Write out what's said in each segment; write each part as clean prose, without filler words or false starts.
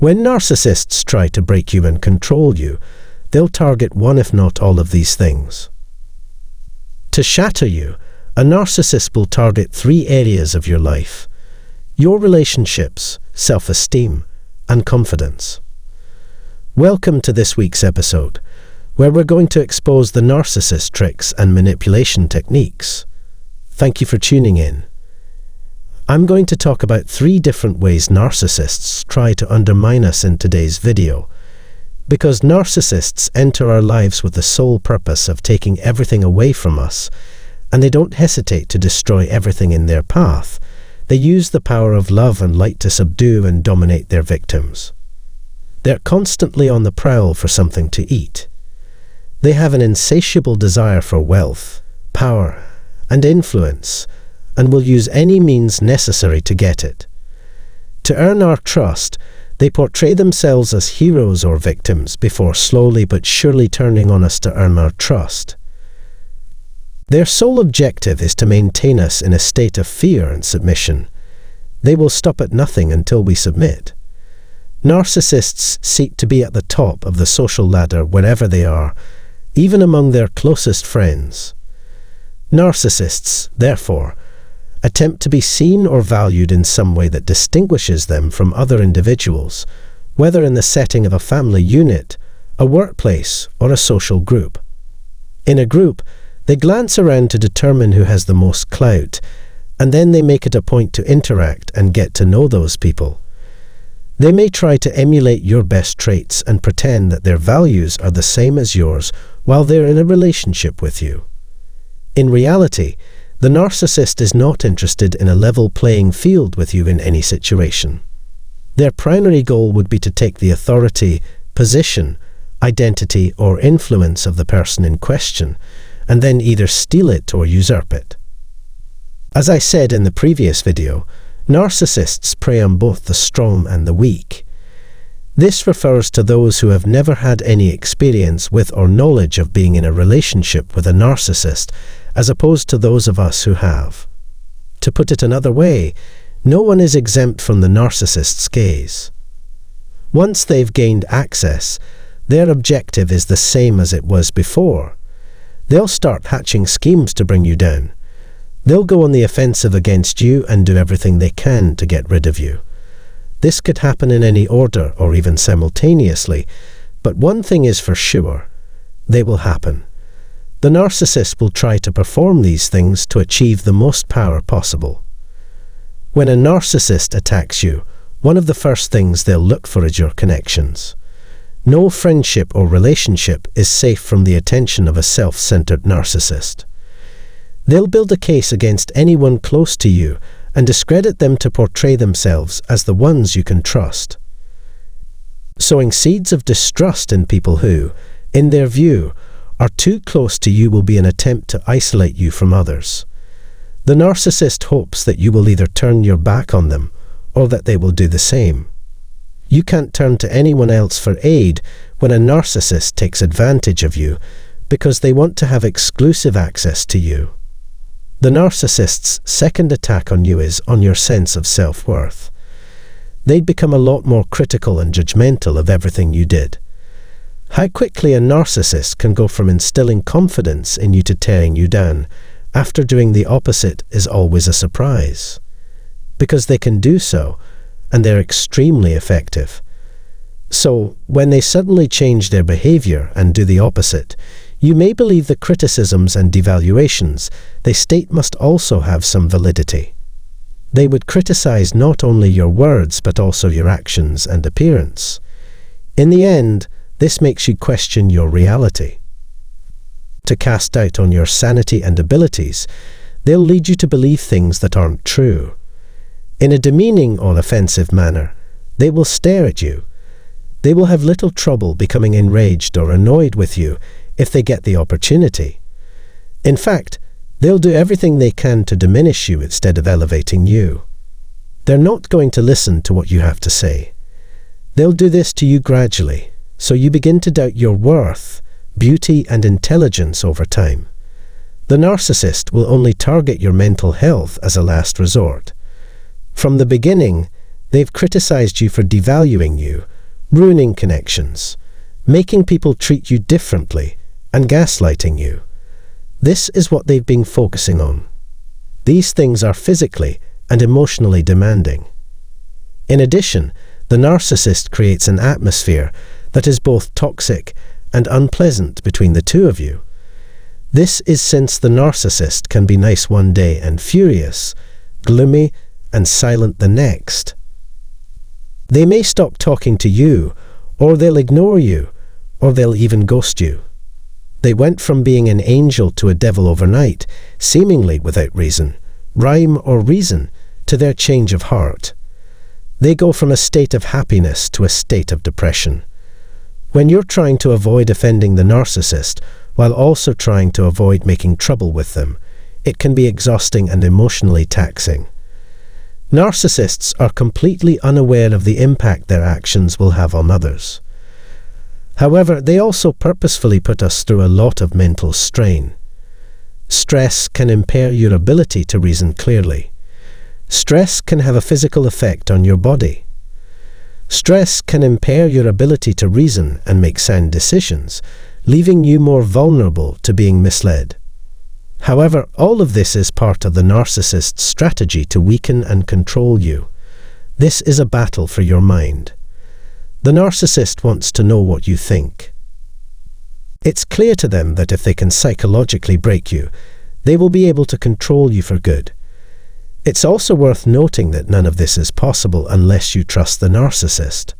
When narcissists try to break you and control you, they'll target one if not all of these things. To shatter you, a narcissist will target 3 areas of your life: your relationships, self-esteem, and confidence. Welcome to this week's episode, where we're going to expose the narcissist tricks and manipulation techniques. Thank you for tuning in. I'm going to talk about 3 different ways narcissists try to undermine us in today's video, because narcissists enter our lives with the sole purpose of taking everything away from us, and they don't hesitate to destroy everything in their path. They use the power of love and light to subdue and dominate their victims. They're constantly on the prowl for something to eat. They have an insatiable desire for wealth, power, and influence, and will use any means necessary to get it. To earn our trust, they portray themselves as heroes or victims before slowly but surely turning on us to earn our trust. Their sole objective is to maintain us in a state of fear and submission. They will stop at nothing until we submit. Narcissists seek to be at the top of the social ladder wherever they are, even among their closest friends. Narcissists, therefore, attempt to be seen or valued in some way that distinguishes them from other individuals, whether in the setting of a family unit, a workplace, or a social group. In a group, they glance around to determine who has the most clout, and then they make it a point to interact and get to know those people. They may try to emulate your best traits and pretend that their values are the same as yours while they're in a relationship with you. In reality, the narcissist is not interested in a level playing field with you in any situation. Their primary goal would be to take the authority, position, identity, or influence of the person in question, and then either steal it or usurp it. As I said in the previous video, narcissists prey on both the strong and the weak. This refers to those who have never had any experience with or knowledge of being in a relationship with a narcissist, as opposed to those of us who have. To put it another way, no one is exempt from the narcissist's gaze. Once they've gained access, their objective is the same as it was before. They'll start hatching schemes to bring you down. They'll go on the offensive against you and do everything they can to get rid of you. This could happen in any order or even simultaneously, but one thing is for sure: they will happen. The narcissist will try to perform these things to achieve the most power possible. When a narcissist attacks you, one of the first things they'll look for is your connections. No friendship or relationship is safe from the attention of a self-centered narcissist. They'll build a case against anyone close to you and discredit them to portray themselves as the ones you can trust. Sowing seeds of distrust in people who, in their view, are too close to you will be an attempt to isolate you from others. The narcissist hopes that you will either turn your back on them or that they will do the same. You can't turn to anyone else for aid when a narcissist takes advantage of you, because they want to have exclusive access to you. The narcissist's second attack on you is on your sense of self-worth. They'd become a lot more critical and judgmental of everything you did. How quickly a narcissist can go from instilling confidence in you to tearing you down after doing the opposite is always a surprise. Because they can do so, and they're extremely effective. So, when they suddenly change their behavior and do the opposite, you may believe the criticisms and devaluations they state must also have some validity. They would criticize not only your words but also your actions and appearance. In the end, this makes you question your reality. To cast doubt on your sanity and abilities, they'll lead you to believe things that aren't true. In a demeaning or offensive manner, they will stare at you. They will have little trouble becoming enraged or annoyed with you if they get the opportunity. In fact, they'll do everything they can to diminish you instead of elevating you. They're not going to listen to what you have to say. They'll do this to you gradually, so you begin to doubt your worth, beauty, and intelligence over time. The narcissist will only target your mental health as a last resort. From the beginning, they've criticized you for devaluing you ruining connections, making people treat you differently, and gaslighting you. This is what they've been focusing on. These things are physically and emotionally demanding. In addition, the narcissist creates an atmosphere that is both toxic and unpleasant between the two of you. This is since the narcissist can be nice one day and furious, gloomy, and silent the next. They may stop talking to you, or they'll ignore you, or they'll even ghost you. They went from being an angel to a devil overnight, seemingly without reason, rhyme or reason, to their change of heart. They go from a state of happiness to a state of depression. When you're trying to avoid offending the narcissist, while also trying to avoid making trouble with them, it can be exhausting and emotionally taxing. Narcissists are completely unaware of the impact their actions will have on others. However, they also purposefully put us through a lot of mental strain. Stress can impair your ability to reason clearly. Stress can have a physical effect on your body. Stress can impair your ability to reason and make sound decisions, leaving you more vulnerable to being misled. However, all of this is part of the narcissist's strategy to weaken and control you. This is a battle for your mind. The narcissist wants to know what you think. It's clear to them that if they can psychologically break you, they will be able to control you for good. It's also worth noting that none of this is possible unless you trust the narcissist.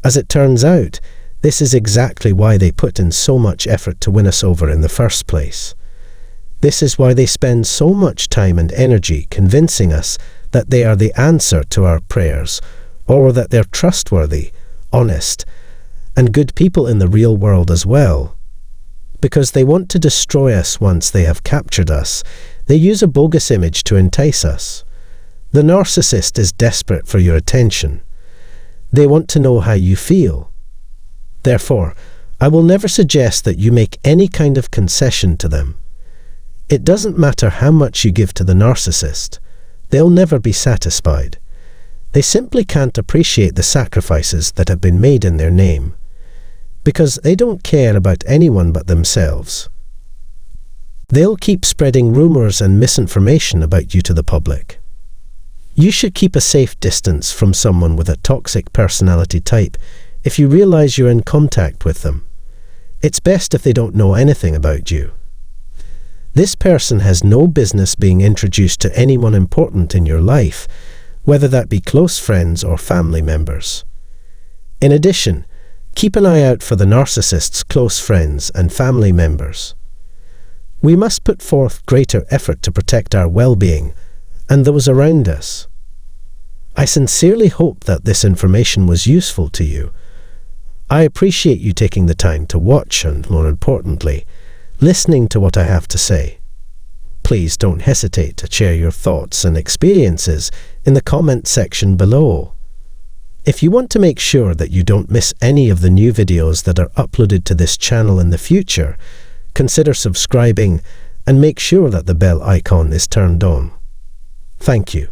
As it turns out, this is exactly why they put in so much effort to win us over in the first place. This is why they spend so much time and energy convincing us that they are the answer to our prayers, or that they're trustworthy, honest, and good people in the real world as well. Because they want to destroy us once they have captured us, they use a bogus image to entice us. The narcissist is desperate for your attention. They want to know how you feel. Therefore, I will never suggest that you make any kind of concession to them. It doesn't matter how much you give to the narcissist. They'll never be satisfied. They simply can't appreciate the sacrifices that have been made in their name, because they don't care about anyone but themselves. They'll keep spreading rumors and misinformation about you to the public. You should keep a safe distance from someone with a toxic personality type if you realize you're in contact with them. It's best if they don't know anything about you. This person has no business being introduced to anyone important in your life, whether that be close friends or family members. In addition, keep an eye out for the narcissist's close friends and family members. We must put forth greater effort to protect our well-being and those around us. I sincerely hope that this information was useful to you. I appreciate you taking the time to watch and, more importantly, listening to what I have to say. Please don't hesitate to share your thoughts and experiences in the comment section below. If you want to make sure that you don't miss any of the new videos that are uploaded to this channel in the future, consider subscribing and make sure that the bell icon is turned on. Thank you.